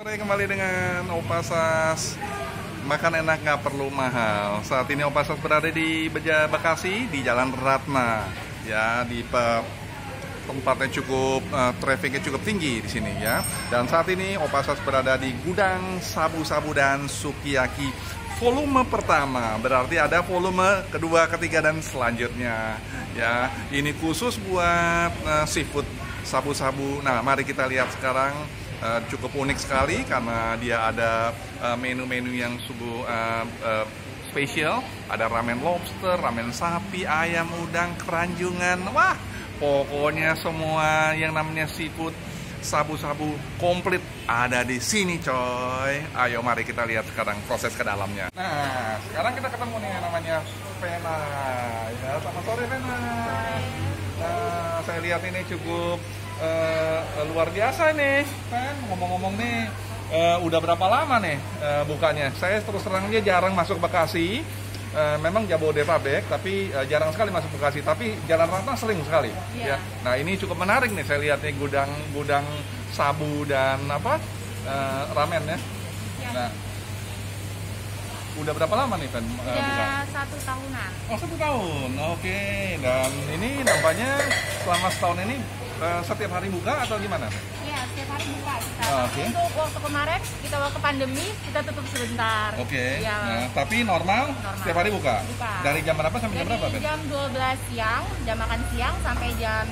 Sore kembali dengan Opasas. Makan enak nggak perlu mahal. Saat ini Opasas berada di Bekasi di Jalan Ratna. Ya, di tempatnya cukup trafficnya cukup tinggi di sini ya. Dan saat ini Opasas berada di gudang sabu-sabu dan sukiyaki volume pertama. Berarti ada volume kedua, ketiga dan selanjutnya. Ya, ini khusus buat seafood sabu-sabu. Nah, mari kita lihat sekarang. Cukup unik sekali karena dia ada menu-menu yang sungguh spesial. Ada ramen lobster, ramen sapi, ayam, udang, keranjungan. Wah, pokoknya semua yang namanya seafood sabu-sabu komplit ada di sini, coy. Ayo mari kita lihat sekarang proses ke dalamnya. Nah, sekarang kita ketemu nih yang namanya Vena. Ya, selamat sore Vena. Nah, saya lihat ini cukup luar biasa nih, kan? Ngomong-ngomong nih, udah berapa lama nih bukanya? Saya terus terang aja jarang masuk Bekasi. Memang Jabodetabek, tapi jarang sekali masuk Bekasi. Tapi Jalan Ratna sering sekali. Ya. Nah, ini cukup menarik nih. Saya lihat nih gudang sabu dan ramen ya. Nah, udah berapa lama nih Fen? Udah 1 tahunan. Oh, 1 tahun. Oke. Dan ini nampaknya selama setahun ini setiap hari buka atau gimana? Iya, setiap hari buka kita. Oke. Untuk waktu kemarin, kita waktu pandemi, kita tutup sebentar. Oke. Ya. Nah, tapi normal setiap hari buka? Buka. Dari jam berapa sampai jam berapa, Ben? Dari jam 12 siang, jam makan siang, sampai jam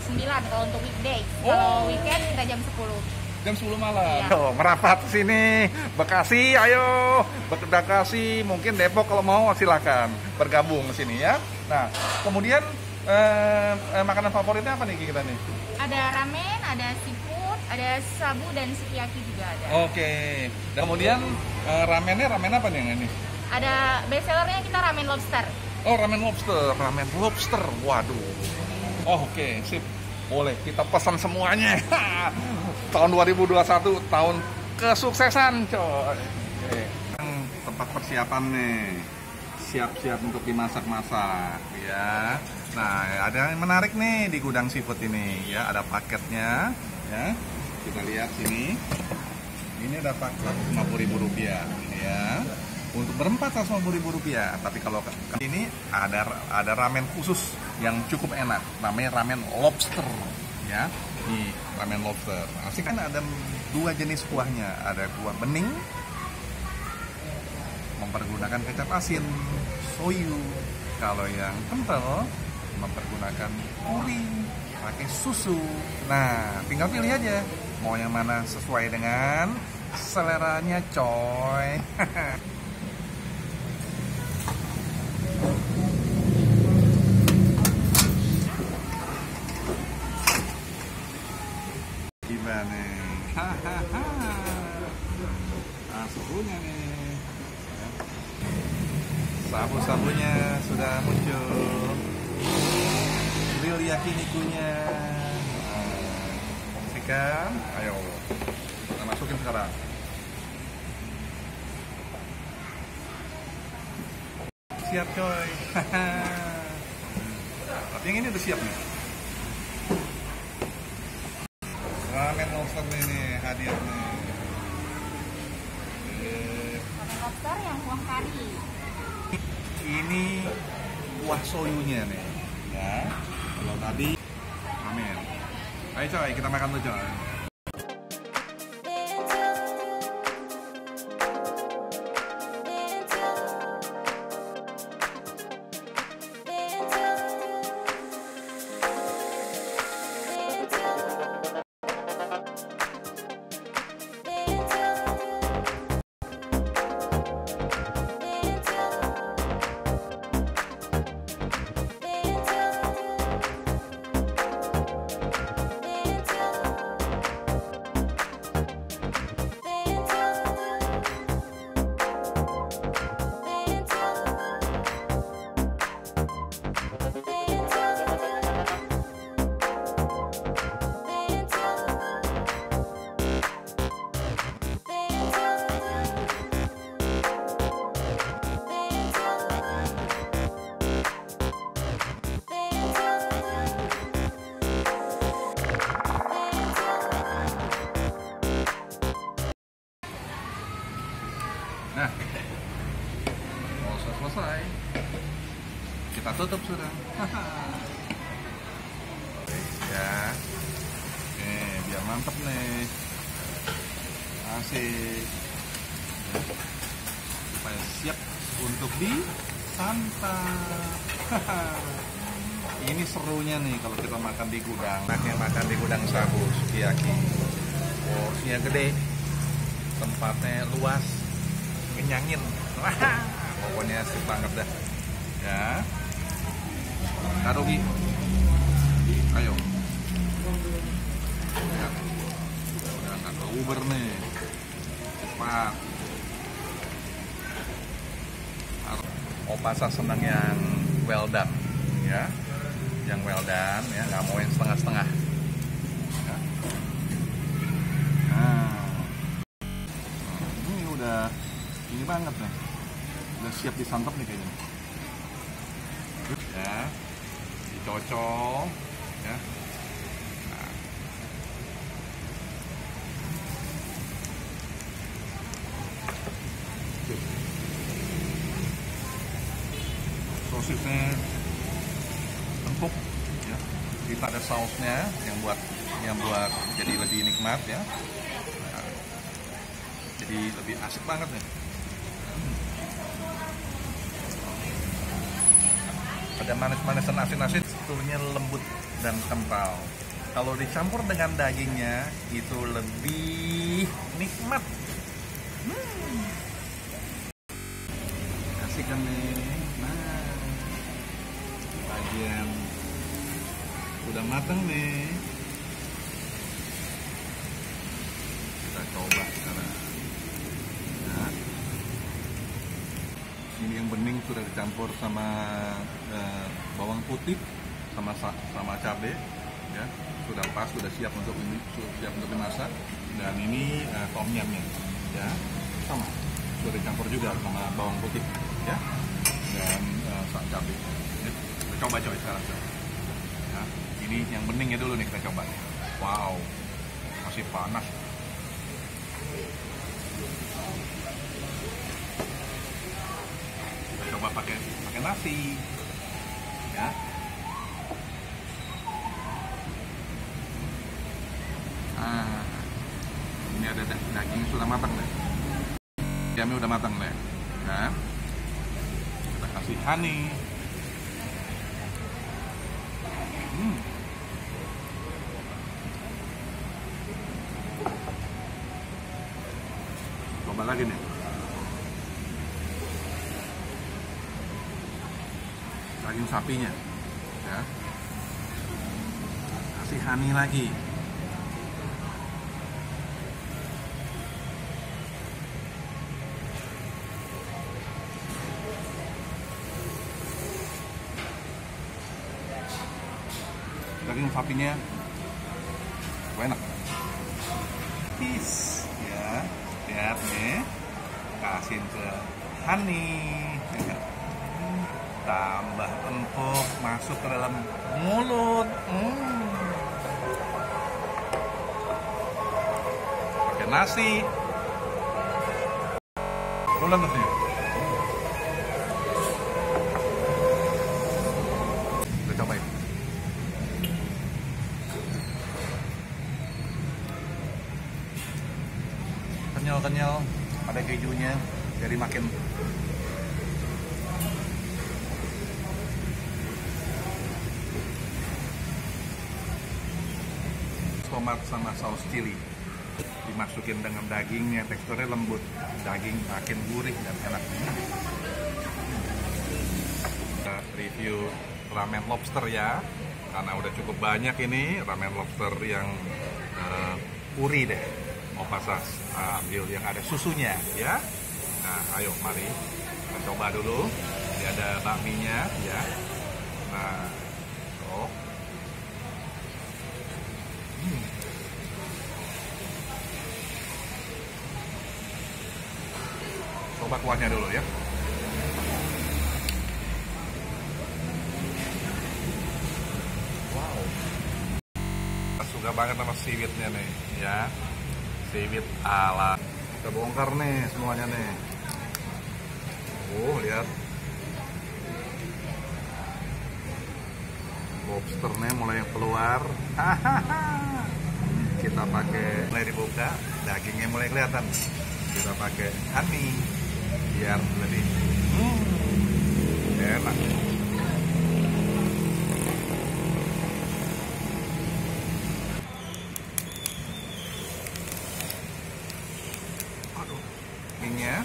9 kalau untuk weekday. Oh. Kalau weekend, kita jam 10. Jam 10 malam. Iya. Oh, merapat sini. Bekasi, ayo. Bekasi, mungkin Depok kalau mau silakan bergabung ke sini ya. Nah, kemudian makanan favoritnya apa nih kita nih? Ada ramen, ada seafood, ada sabu dan sukiyaki juga ada. Oke. Dan kemudian ramennya ramen apa nih yang ini? Ada best sellernya kita ramen lobster. Oh, ramen lobster. Waduh. Oh, oke, sip. Boleh kita pesan semuanya. Tahun 2021 tahun kesuksesan, coy. Oke. Tempat persiapan nih. Siap-siap untuk dimasak-masak ya. Nah, ada yang menarik nih di gudang seafood ini ya, ada paketnya ya. Kita lihat sini. Ini ada paket Rp50.000 ya. Untuk berempat Rp150.000. Tapi kalau ini ada ramen khusus yang cukup enak, namanya ramen lobster ya. Nih, ramen lobster. Asli kan ada 2 jenis kuahnya, ada kuah bening mempergunakan kecap asin, soyu. Kalau yang kental mempergunakan uri, pakai susu. Nah, tinggal pilih aja mau yang mana sesuai dengan seleranya, coy. Gimana nih? Hahaha. Nah, suhunya nih. Sabu-sabunya sudah muncul. Grill yakinikunya. Saksikan. Ayo. Kita masukin sekarang. Siap, coy. Tapi yang ini udah siap nih. Ramen lobster nih hadir nih. Ramen lobster yang kuah kari. Ini kuah soyunya nih ya. Kalau tadi ramen. Ayo coy, kita makan dulu coy. Nah, selesai. Kita tutup sudah. Ya. Biar mantep nih. Asik. Supaya siap untuk disantap. Ini serunya nih kalau kita makan di gudang. Enaknya makan di gudang Sabu Sukiyaki. Porsinya gede, tempatnya luas, kenyangin. Pokoknya asik banget dah. Ya. Karugi. Ayo. Ya. Udah nggak ke Uber nih. Cepat. Opasa senang yang well done, ya. Yang well done, ya, nggak mau yang setengah-setengah. Ya. Ini udah ini banget nih. Udah siap disantap nih kayaknya. Ya, dicocol, ya. Nah. Sosisnya empuk, ya. Kita ada sausnya yang buat jadi lebih nikmat, ya. Nah, jadi lebih asik banget nih. Ada manis-manis dan asin-asin, teksturnya lembut dan kental. Kalau dicampur dengan dagingnya itu lebih nikmat. Asik kan nih. Nah, bagian udah matang nih. Kita coba sekarang. Nah, ini yang bening sudah dicampur sama bawang putih sama cabai, ya, sudah pas, sudah siap untuk dimasak. Dan ini tom yumnya, ya, sama sudah dicampur juga sama bawang putih, ya, dan cabai. Ya, kita coba sekarang. Ya, ini yang beningnya dulu nih kita coba. Wow, masih panas. Coba pakai nasi, ya. Nah, ini ada daging sudah matang deh. Ayamnya udah matang deh. Nah, kita kasih honey. Coba lagi nih. Daging sapinya, ya, kasih honey lagi. Daging sapinya enak. Peace, ya, lihat nih, kasih ke honey. Ya. Tambah empuk masuk ke dalam mulut. Pakai nasi. Ulang nasinya. Kita cobain. Kenyal-kenyal, ada kejunya, jadi makin tomat sama saus chili dimasukin dengan dagingnya, teksturnya lembut, daging makin gurih dan enak. Kita review ramen lobster, ya, karena udah cukup banyak ini ramen lobster yang puri deh. Mau pasas ambil yang ada susunya, ya. Nah, ayo mari kita coba dulu. Ini ada bakminya, ya. Nah, oh. Coba kuahnya dulu, ya. Wow, suka banget sama seaweednya nih, ya. Seaweed ala. Kita bongkar nih semuanya nih. Oh, lihat. Lobsternya mulai keluar. Kita pakai, mulai dibuka, dagingnya mulai kelihatan. Kita pakai honey biar lebih enak. Aduh, ininya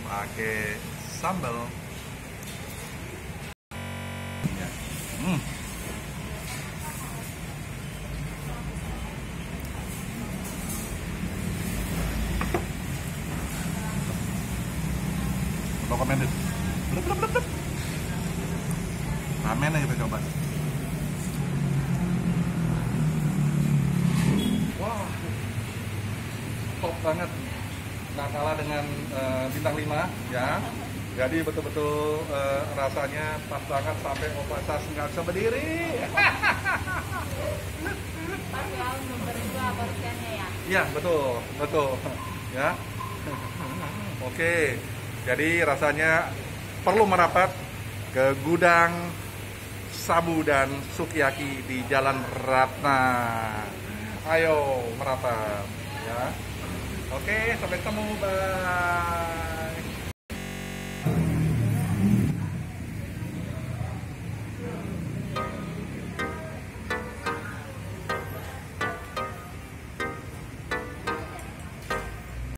pakai sambal. Recommended. Blep, blep, blep, blep. Ramennya kita coba. Wah, top banget. Nggak kalah dengan bintang 5 ya. Jadi betul-betul rasanya pas banget sampai Opa Sas nggak bisa berdiri. Pas ya untuk berdua porsiannya ya. Iya, betul, betul. Ya. Oke. Jadi rasanya perlu merapat ke gudang Sabu dan Sukiyaki di Jalan Ratna. Ayo merapat ya. Oke, sampai ketemu. Bye.